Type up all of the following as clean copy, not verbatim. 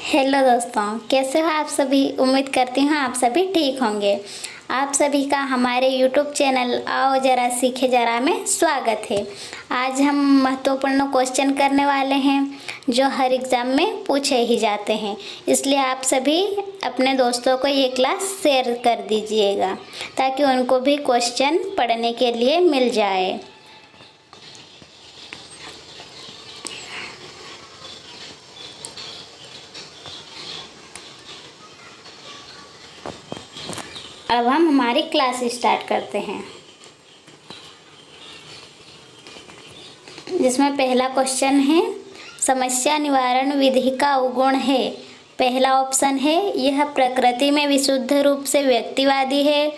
Hello दोस्तों, कैसे हो आप सभी। उम्मीद करती हूँ आप सभी ठीक होंगे। आप सभी का हमारे YouTube चैनल आओ जरा सीखे जरा में स्वागत है। आज हम महत्वपूर्ण क्वेश्चन करने वाले हैं जो हर एग्ज़ाम में पूछे ही जाते हैं, इसलिए आप सभी अपने दोस्तों को ये क्लास शेयर कर दीजिएगा ताकि उनको भी क्वेश्चन पढ़ने के लिए मिल जाए। अब हम हमारी क्लास स्टार्ट करते हैं, जिसमें पहला क्वेश्चन है समस्या निवारण विधि का अवगुण है। पहला ऑप्शन है यह प्रकृति में विशुद्ध रूप से व्यक्तिवादी है।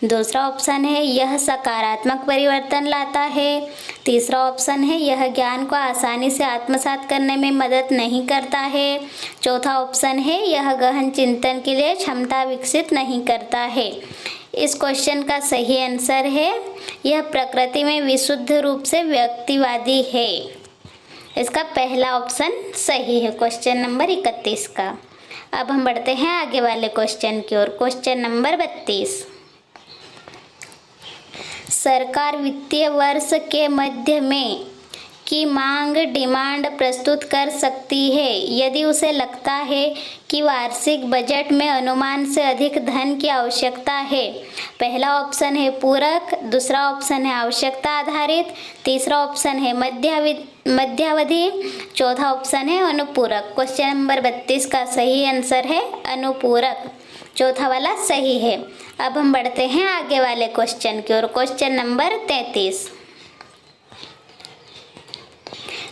दूसरा ऑप्शन है यह सकारात्मक परिवर्तन लाता है। तीसरा ऑप्शन है यह ज्ञान को आसानी से आत्मसात करने में मदद नहीं करता है। चौथा ऑप्शन है यह गहन चिंतन के लिए क्षमता विकसित नहीं करता है। इस क्वेश्चन का सही आंसर है यह प्रकृति में विशुद्ध रूप से व्यक्तिवादी है। इसका पहला ऑप्शन सही है क्वेश्चन नंबर 31 का। अब हम बढ़ते हैं आगे वाले क्वेश्चन की ओर। क्वेश्चन नंबर 32, सरकार वित्तीय वर्ष के मध्य में की मांग डिमांड प्रस्तुत कर सकती है यदि उसे लगता है कि वार्षिक बजट में अनुमान से अधिक धन की आवश्यकता है। पहला ऑप्शन है पूरक, दूसरा ऑप्शन है आवश्यकता आधारित, तीसरा ऑप्शन है मध्यावधि, चौथा ऑप्शन है अनुपूरक। क्वेश्चन नंबर 32 का सही आंसर है अनुपूरक, चौथा वाला सही है। अब हम बढ़ते हैं आगे वाले क्वेश्चन की ओर। क्वेश्चन नंबर 33,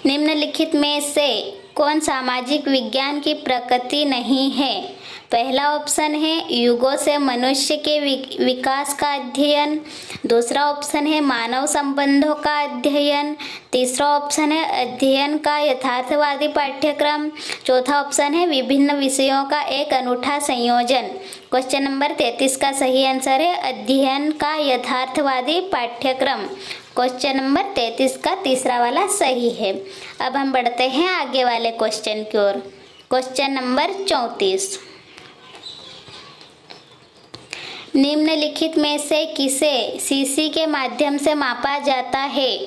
निम्नलिखित में से कौन सामाजिक विज्ञान की प्रकृति नहीं है। पहला ऑप्शन है युगों से मनुष्य के विकास का अध्ययन, दूसरा ऑप्शन है मानव संबंधों का अध्ययन, तीसरा ऑप्शन है अध्ययन का यथार्थवादी पाठ्यक्रम, चौथा ऑप्शन है विभिन्न विषयों का एक अनूठा संयोजन। क्वेश्चन नंबर 33 का सही आंसर है अध्ययन का यथार्थवादी पाठ्यक्रम। क्वेश्चन नंबर 33 का तीसरा वाला सही है। अब हम बढ़ते हैं आगे वाले क्वेश्चन की ओर। क्वेश्चन नंबर 34, निम्नलिखित में से किसे सीसी के माध्यम से मापा जाता है।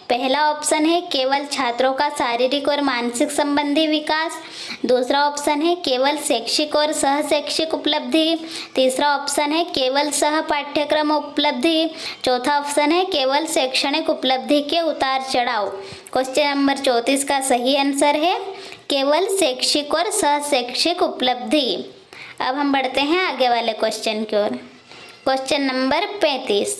पहला ऑप्शन है केवल छात्रों का शारीरिक और मानसिक संबंधी विकास, दूसरा ऑप्शन है केवल शैक्षिक और सह शैक्षिक उपलब्धि, तीसरा ऑप्शन है केवल सह पाठ्यक्रम उपलब्धि, चौथा ऑप्शन है केवल शैक्षणिक उपलब्धि के उतार चढ़ाव। क्वेश्चन नंबर 34 का सही आंसर है केवल शैक्षिक और सह शैक्षिक उपलब्धि। अब हम बढ़ते हैं आगे वाले क्वेश्चन की ओर। क्वेश्चन नंबर 35,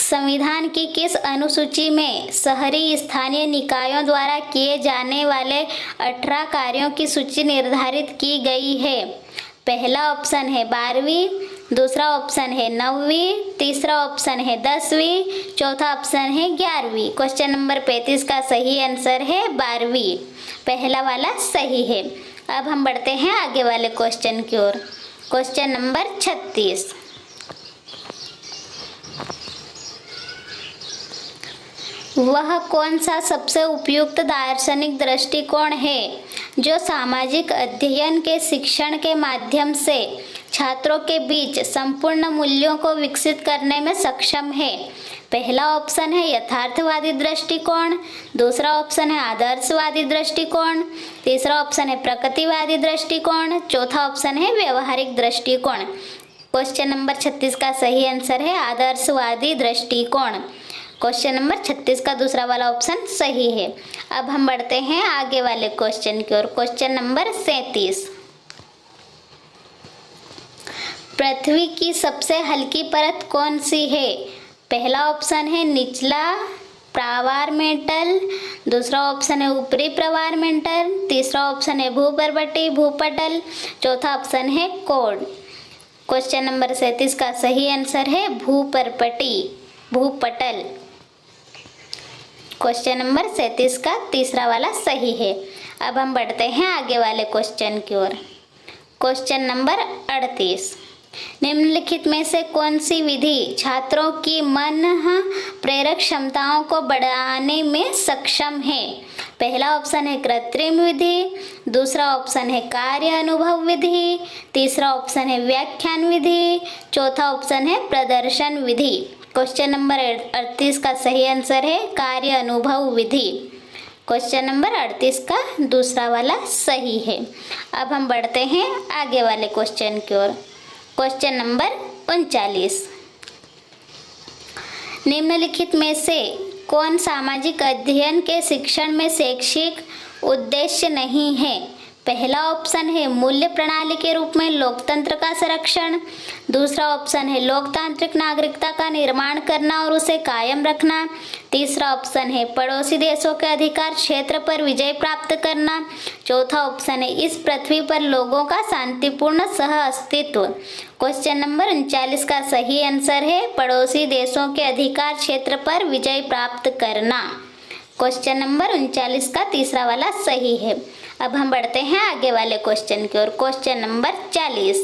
संविधान की किस अनुसूची में शहरी स्थानीय निकायों द्वारा किए जाने वाले 18 कार्यों की सूची निर्धारित की गई है। पहला ऑप्शन है 12वीं, दूसरा ऑप्शन है 9वीं, तीसरा ऑप्शन है 10वीं, चौथा ऑप्शन है 11वीं। क्वेश्चन नंबर 35 का सही आंसर है 12वीं, पहला वाला सही है। अब हम बढ़ते हैं आगे वाले क्वेश्चन की ओर। क्वेश्चन नंबर 36, वह कौन सा सबसे उपयुक्त दार्शनिक दृष्टिकोण है जो सामाजिक अध्ययन के शिक्षण के माध्यम से छात्रों के बीच संपूर्ण मूल्यों को विकसित करने में सक्षम है। पहला ऑप्शन है यथार्थवादी दृष्टिकोण, दूसरा ऑप्शन है आदर्शवादी दृष्टिकोण, तीसरा ऑप्शन है प्रकृतिवादी दृष्टिकोण, चौथा ऑप्शन है व्यवहारिक दृष्टिकोण। क्वेश्चन नंबर 36 का सही आंसर है आदर्शवादी दृष्टिकोण। क्वेश्चन नंबर 36 का दूसरा वाला ऑप्शन सही है। अब हम बढ़ते हैं आगे वाले क्वेश्चन की ओर। क्वेश्चन नंबर 37, पृथ्वी की सबसे हल्की परत कौन सी है। पहला ऑप्शन है निचला प्रावार मेंटल, दूसरा ऑप्शन है ऊपरी प्रावार मेंटल, तीसरा ऑप्शन है भूपर्वतीय भूपटल, चौथा ऑप्शन है कोड। क्वेश्चन नंबर 37 का सही आंसर है भूपर्वतीय भूपटल। क्वेश्चन नंबर 37 का तीसरा वाला सही है। अब हम बढ़ते हैं आगे वाले क्वेश्चन की ओर। क्वेश्चन नंबर 38, निम्नलिखित में से कौन सी विधि छात्रों की मन प्रेरक क्षमताओं को बढ़ाने में सक्षम है? पहला ऑप्शन है कृत्रिम विधि, दूसरा ऑप्शन है कार्य अनुभव विधि, तीसरा ऑप्शन है व्याख्यान विधि, चौथा ऑप्शन है प्रदर्शन विधि। क्वेश्चन नंबर 38 का सही आंसर है कार्य अनुभव विधि। क्वेश्चन नंबर 38 का दूसरा वाला सही है। अब हम बढ़ते हैं आगे वाले क्वेश्चन की ओर। क्वेश्चन नंबर 39, निम्नलिखित में से कौन सामाजिक अध्ययन के शिक्षण में शैक्षिक उद्देश्य नहीं है? पहला ऑप्शन है मूल्य प्रणाली के रूप में लोकतंत्र का संरक्षण, दूसरा ऑप्शन है लोकतांत्रिक नागरिकता का निर्माण करना और उसे कायम रखना, तीसरा ऑप्शन है पड़ोसी देशों के अधिकार क्षेत्र पर विजय प्राप्त करना, चौथा ऑप्शन है इस पृथ्वी पर लोगों का शांतिपूर्ण सह अस्तित्व। क्वेश्चन नंबर 39 का सही आंसर है पड़ोसी देशों के अधिकार क्षेत्र पर विजय प्राप्त करना। क्वेश्चन नंबर 39 का तीसरा वाला सही है। अब हम बढ़ते हैं आगे वाले क्वेश्चन की ओर। क्वेश्चन नंबर 40,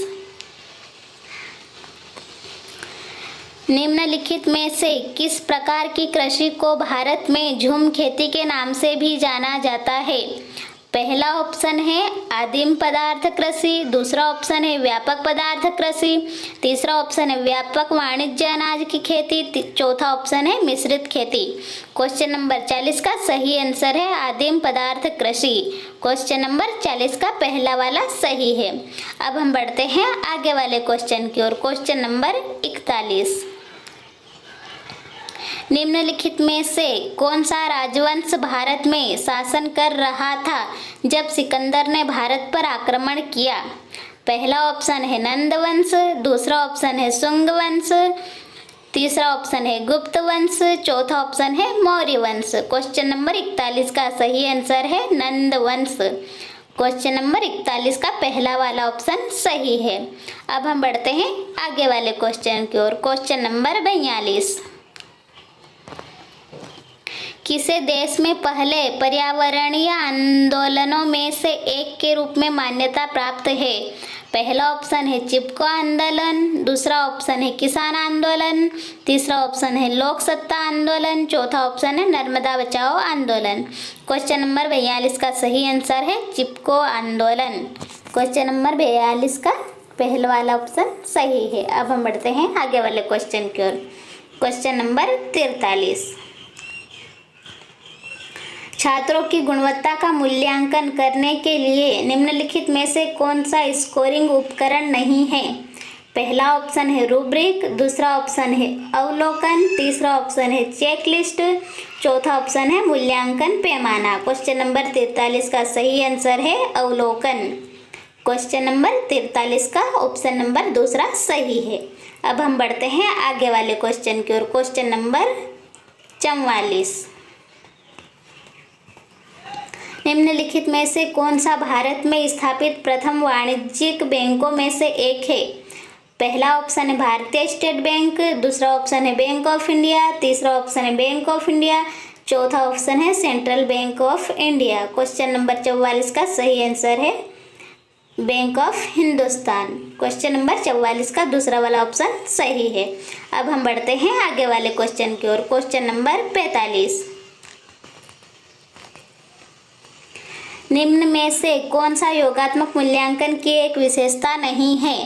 निम्नलिखित में से किस प्रकार की कृषि को भारत में झूम खेती के नाम से भी जाना जाता है? पहला ऑप्शन है आदिम पदार्थ कृषि, दूसरा ऑप्शन है व्यापक पदार्थ कृषि, तीसरा ऑप्शन है व्यापक वाणिज्य अनाज की खेती, चौथा ऑप्शन है मिश्रित खेती। क्वेश्चन नंबर 40 का सही आंसर है आदिम पदार्थ कृषि। क्वेश्चन नंबर 40 का पहला वाला सही है। अब हम बढ़ते हैं आगे वाले क्वेश्चन की ओर। क्वेश्चन नंबर 41, निम्नलिखित में से कौन सा राजवंश भारत में शासन कर रहा था जब सिकंदर ने भारत पर आक्रमण किया? पहला ऑप्शन है नंद वंश, दूसरा ऑप्शन है शुंग वंश, तीसरा ऑप्शन है गुप्त वंश, चौथा ऑप्शन है मौर्य वंश। क्वेश्चन नंबर 41 का सही आंसर है नंद वंश। क्वेश्चन नंबर 41 का पहला वाला ऑप्शन सही है। अब हम बढ़ते हैं आगे वाले क्वेश्चन की ओर। क्वेश्चन नंबर 42, किसे देश में पहले पर्यावरणीय आंदोलनों में से एक के रूप में मान्यता प्राप्त है? पहला ऑप्शन है चिपको आंदोलन, दूसरा ऑप्शन है किसान आंदोलन, तीसरा ऑप्शन है लोक सत्ता आंदोलन, चौथा ऑप्शन है नर्मदा बचाओ आंदोलन। क्वेश्चन नंबर 42 का सही आंसर है चिपको आंदोलन। क्वेश्चन नंबर 42 का पहला वाला ऑप्शन सही है। अब हम बढ़ते हैं आगे वाले क्वेश्चन की ओर। क्वेश्चन नंबर 43, छात्रों की गुणवत्ता का मूल्यांकन करने के लिए निम्नलिखित में से कौन सा स्कोरिंग उपकरण नहीं है? पहला ऑप्शन है रूब्रिक, दूसरा ऑप्शन है अवलोकन, तीसरा ऑप्शन है चेकलिस्ट, चौथा ऑप्शन है मूल्यांकन पैमाना। क्वेश्चन नंबर 43 का सही आंसर है अवलोकन। क्वेश्चन नंबर 43 का ऑप्शन नंबर दूसरा सही है। अब हम बढ़ते हैं आगे वाले क्वेश्चन की ओर। क्वेश्चन नंबर 44, निम्नलिखित में से कौन सा भारत में स्थापित प्रथम वाणिज्यिक बैंकों में से एक है? पहला ऑप्शन है भारतीय स्टेट बैंक, दूसरा ऑप्शन है बैंक ऑफ इंडिया, तीसरा ऑप्शन है बैंक ऑफ इंडिया, चौथा ऑप्शन है central bank of India. Question number 44 का सही आंसर है bank of Hindustan. Question number 44 का दूसरा वाला ऑप्शन सही है। अब हम बढ़ते हैं आगे वाले क्वेश्चन की ओर। क्वेश्चन नंबर 45, निम्न में से कौन सा योगात्मक मूल्यांकन की एक विशेषता नहीं है?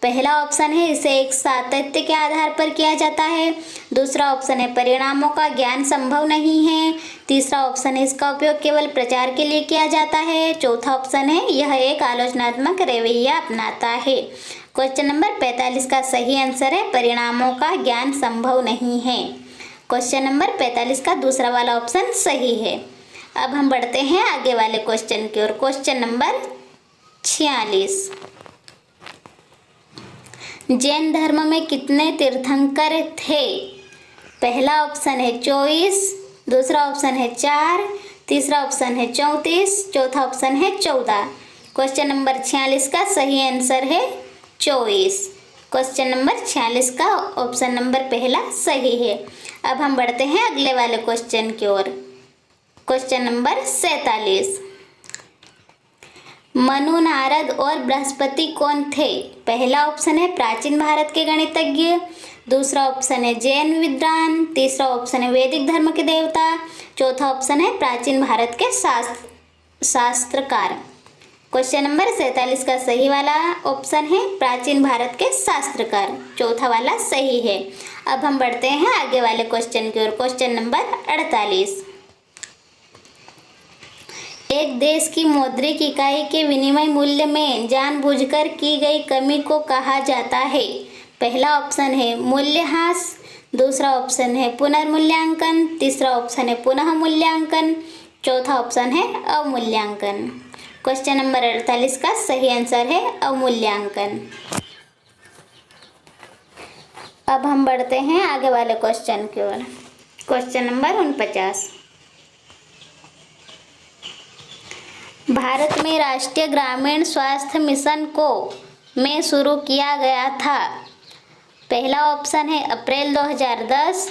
पहला ऑप्शन है इसे एक सातत्य के आधार पर किया जाता है, दूसरा ऑप्शन है परिणामों का ज्ञान संभव नहीं है, तीसरा ऑप्शन है इसका उपयोग केवल प्रचार के लिए किया जाता है, चौथा ऑप्शन है यह एक आलोचनात्मक रवैया अपनाता है। क्वेश्चन नंबर 45 का सही आंसर है परिणामों का ज्ञान संभव नहीं है। क्वेश्चन नंबर 45 का दूसरा वाला ऑप्शन सही है। अब हम बढ़ते हैं आगे वाले क्वेश्चन की ओर। क्वेश्चन नंबर 46, जैन धर्म में कितने तीर्थंकर थे? पहला ऑप्शन है 24, दूसरा ऑप्शन है 4, तीसरा ऑप्शन है 34, चौथा ऑप्शन है 14। क्वेश्चन नंबर 46 का सही आंसर है 24। क्वेश्चन नंबर 46 का ऑप्शन नंबर पहला सही है। अब हम बढ़ते हैं अगले वाले क्वेश्चन की ओर। क्वेश्चन नंबर 47, मनु, नारद और बृहस्पति कौन थे? पहला ऑप्शन है प्राचीन भारत के गणितज्ञ, दूसरा ऑप्शन है जैन विद्वान, तीसरा ऑप्शन है वैदिक धर्म के देवता, चौथा ऑप्शन है प्राचीन भारत के शास्त्रकार। क्वेश्चन नंबर 47 का सही वाला ऑप्शन है प्राचीन भारत के शास्त्रकार, चौथा वाला सही है। अब हम बढ़ते हैं आगे वाले क्वेश्चन की ओर। क्वेश्चन नंबर 48, एक देश की मौद्रिक इकाई के विनिमय मूल्य में जानबूझकर की गई कमी को कहा जाता है? पहला ऑप्शन है मूल्यह्रास, दूसरा ऑप्शन है पुनर्मूल्यांकन, तीसरा ऑप्शन है पुनः मूल्यांकन, चौथा ऑप्शन है अवमूल्यांकन। क्वेश्चन नंबर 48 का सही आंसर है अवमूल्यांकन। अब हम बढ़ते हैं आगे वाले क्वेश्चन की ओर। क्वेश्चन नंबर 49, भारत में राष्ट्रीय ग्रामीण स्वास्थ्य मिशन को में शुरू किया गया था? पहला ऑप्शन है अप्रैल 2010,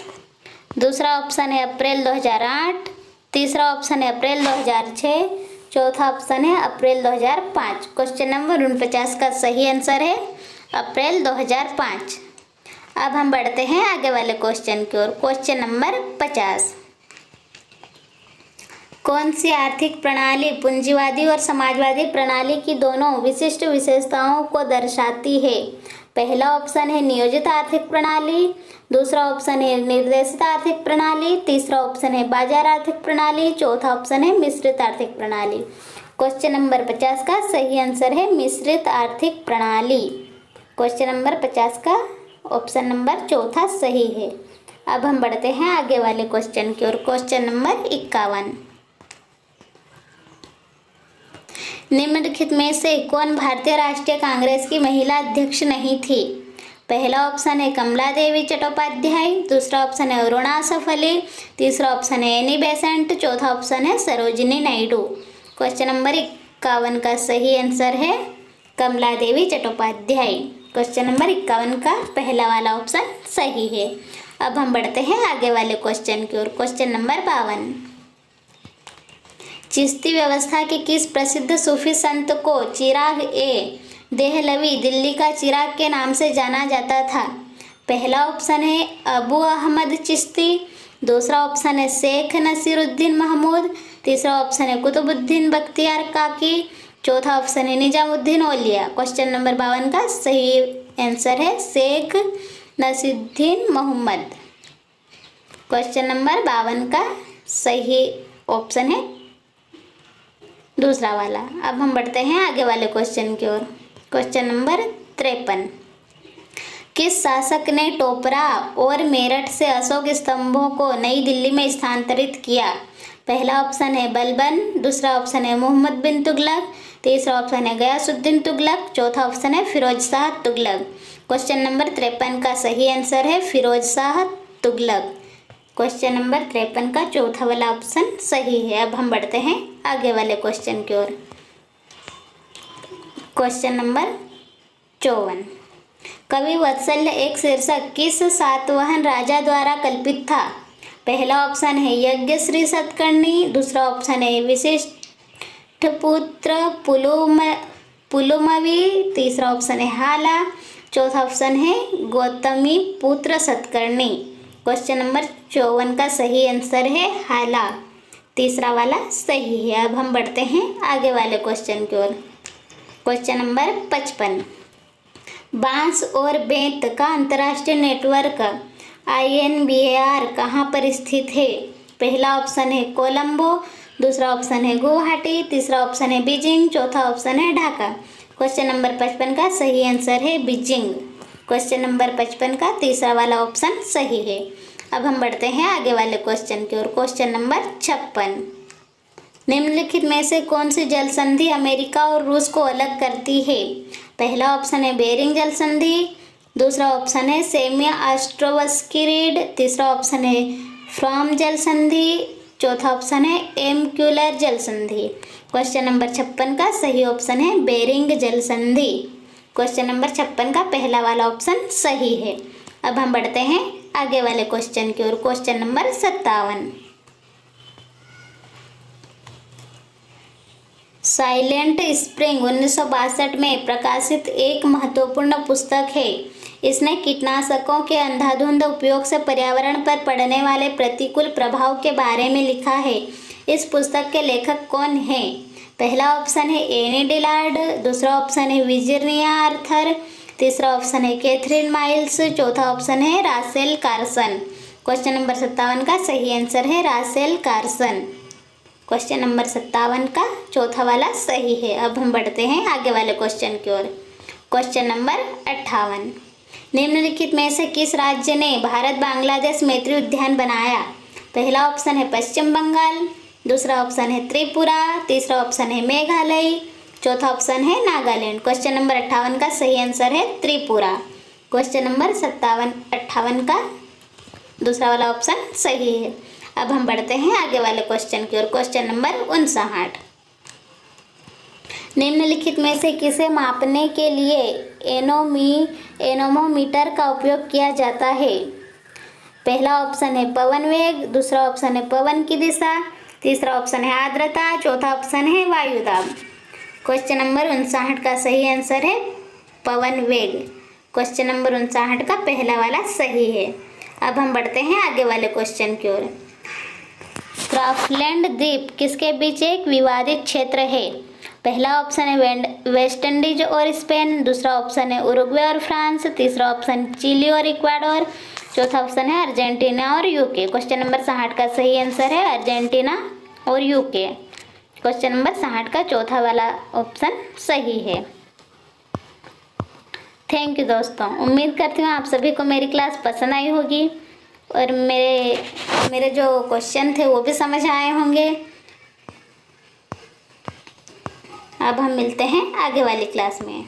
दूसरा ऑप्शन है अप्रैल 2008, तीसरा ऑप्शन है अप्रैल 2006, चौथा ऑप्शन है अप्रैल 2005। क्वेश्चन नंबर 49 का सही आंसर है अप्रैल 2005। अब हम बढ़ते हैं आगे वाले क्वेश्चन की ओर। क्वेश्चन नंबर 50, कौन सी आर्थिक प्रणाली पूंजीवादी और समाजवादी प्रणाली की दोनों विशिष्ट विशेषताओं को दर्शाती है? पहला ऑप्शन है नियोजित आर्थिक प्रणाली, दूसरा ऑप्शन है निर्देशित आर्थिक प्रणाली, तीसरा ऑप्शन है बाजार आर्थिक प्रणाली, चौथा ऑप्शन है मिश्रित आर्थिक प्रणाली। क्वेश्चन नंबर 50 का सही आंसर है मिश्रित आर्थिक प्रणाली। क्वेश्चन नंबर 50 का ऑप्शन नंबर चौथा सही है। अब हम बढ़ते हैं आगे वाले क्वेश्चन की ओर। क्वेश्चन नंबर 51, निम्नलिखित में से कौन भारतीय राष्ट्रीय कांग्रेस की महिला अध्यक्ष नहीं थी? पहला ऑप्शन है कमला देवी चट्टोपाध्याय, दूसरा ऑप्शन है अरुणा सफले, तीसरा ऑप्शन है एनी बेसेंट, चौथा ऑप्शन है सरोजिनी नायडू। क्वेश्चन नंबर 51 का सही आंसर है कमला देवी चट्टोपाध्याय। क्वेश्चन नंबर 51 का पहला वाला ऑप्शन सही है। अब हम बढ़ते हैं आगे वाले क्वेश्चन की ओर। क्वेश्चन नंबर 52, चिश्ती व्यवस्था के किस प्रसिद्ध सूफी संत को चिराग ए देहलवी दिल्ली का चिराग के नाम से जाना जाता था? पहला ऑप्शन है अबू अहमद चिश्ती, दूसरा ऑप्शन है शेख नसीरुद्दीन महमूद, तीसरा ऑप्शन है कुतुबुद्दीन बख्तियार काकी, चौथा ऑप्शन है निजामुद्दीन औलिया। क्वेश्चन नंबर 52 का सही आंसर है शेख नसीरुद्दीन मोहम्मद। क्वेश्चन नंबर 52 का सही ऑप्शन है दूसरा वाला। अब हम बढ़ते हैं आगे वाले क्वेश्चन की ओर। क्वेश्चन नंबर 53, किस शासक ने टोपरा और मेरठ से अशोक स्तंभों को नई दिल्ली में स्थानांतरित किया? पहला ऑप्शन है बलबन, दूसरा ऑप्शन है मोहम्मद बिन तुगलक, तीसरा ऑप्शन है गयासुद्दीन तुगलक, चौथा ऑप्शन है फिरोज शाह तुगलक। क्वेश्चन नंबर 53 का सही आंसर है फिरोज शाह तुगलक। क्वेश्चन नंबर 53 का चौथा वाला ऑप्शन सही है। अब हम बढ़ते हैं आगे वाले क्वेश्चन की ओर। क्वेश्चन नंबर 54, कवि वत्सल्य एक शीर्षक किस सातवाहन राजा द्वारा कल्पित था? पहला ऑप्शन है यज्ञश्री सतकर्णी, दूसरा ऑप्शन है वशिष्ठ पुत्र पुलुमवी, तीसरा ऑप्शन है हाला, चौथा ऑप्शन है गौतमी पुत्र सतकर्णी। क्वेश्चन नंबर 54 का सही आंसर है हाला, तीसरा वाला सही है। अब हम बढ़ते हैं आगे वाले क्वेश्चन की ओर। क्वेश्चन नंबर 55, बांस और बेंत का अंतर्राष्ट्रीय नेटवर्क INBAR कहाँ पर स्थित है? पहला ऑप्शन है कोलंबो, दूसरा ऑप्शन है गुवाहाटी, तीसरा ऑप्शन है बीजिंग, चौथा ऑप्शन है ढाका। क्वेश्चन नंबर 55 का सही आंसर है बीजिंग। क्वेश्चन नंबर 55 का तीसरा वाला ऑप्शन सही है। अब हम बढ़ते हैं आगे वाले क्वेश्चन की ओर। क्वेश्चन नंबर 56, निम्नलिखित में से कौन सी जल संधि अमेरिका और रूस को अलग करती है? पहला ऑप्शन है बेरिंग जल संधि, दूसरा ऑप्शन है सेमिया ऑस्ट्रोवस्की, तीसरा ऑप्शन है फ्रॉम जल संधि, चौथा ऑप्शन है एमक्यूलर जल संधि। क्वेश्चन नंबर 56 का सही ऑप्शन है बेरिंग जल संधि। क्वेश्चन नंबर 56 का पहला वाला ऑप्शन सही है। अब हम बढ़ते हैं आगे वाले क्वेश्चन की ओर। क्वेश्चन नंबर 57, साइलेंट स्प्रिंग 1962 में प्रकाशित एक महत्वपूर्ण पुस्तक है। इसने कीटनाशकों के अंधाधुंध उपयोग से पर्यावरण पर पड़ने वाले प्रतिकूल प्रभाव के बारे में लिखा है। इस पुस्तक के लेखक कौन हैं? पहला ऑप्शन है एनी डिलार्ड, दूसरा ऑप्शन है विर्जीनिया आर्थर, तीसरा ऑप्शन है कैथरीन माइल्स, चौथा ऑप्शन है रासेल कार्सन। क्वेश्चन नंबर 57 का सही आंसर है रासेल कार्सन। क्वेश्चन नंबर 57 का चौथा वाला सही है। अब हम बढ़ते हैं आगे वाले क्वेश्चन की ओर। क्वेश्चन नंबर 58, निम्नलिखित में से किस राज्य ने भारत बांग्लादेश मैत्री उद्यान बनाया? पहला ऑप्शन है पश्चिम बंगाल, दूसरा ऑप्शन है त्रिपुरा, तीसरा ऑप्शन है मेघालय, चौथा ऑप्शन है नागालैंड। क्वेश्चन नंबर 58 का सही आंसर है त्रिपुरा। क्वेश्चन नंबर 58 का दूसरा वाला ऑप्शन सही है। अब हम बढ़ते हैं आगे वाले क्वेश्चन की ओर। क्वेश्चन नंबर 59, निम्नलिखित में से किसे मापने के लिए एनोमोमीटर का उपयोग किया जाता है? पहला ऑप्शन है पवन वेग, दूसरा ऑप्शन है पवन की दिशा, तीसरा ऑप्शन है आर्द्रता, चौथा ऑप्शन है वायु दाब। क्वेश्चन नंबर 59 का सही आंसर है पवन वेग। क्वेश्चन नंबर 59 का पहला वाला सही है। अब हम बढ़ते हैं आगे वाले क्वेश्चन की ओर। क्राफ्टलैंड द्वीप किसके बीच एक विवादित क्षेत्र है? पहला ऑप्शन है वेस्ट इंडीज और स्पेन, दूसरा ऑप्शन है उरुग्वे और फ्रांस, तीसरा ऑप्शन चिली और इक्वाडोर, चौथा ऑप्शन है अर्जेंटीना और यूके। क्वेश्चन नंबर 60 का सही आंसर है अर्जेंटीना और यूके। क्वेश्चन नंबर 60 का चौथा वाला ऑप्शन सही है। थैंक यू दोस्तों, उम्मीद करती हूँ आप सभी को मेरी क्लास पसंद आई होगी और मेरे जो क्वेश्चन थे वो भी समझ आए होंगे। अब हम मिलते हैं आगे वाली क्लास में।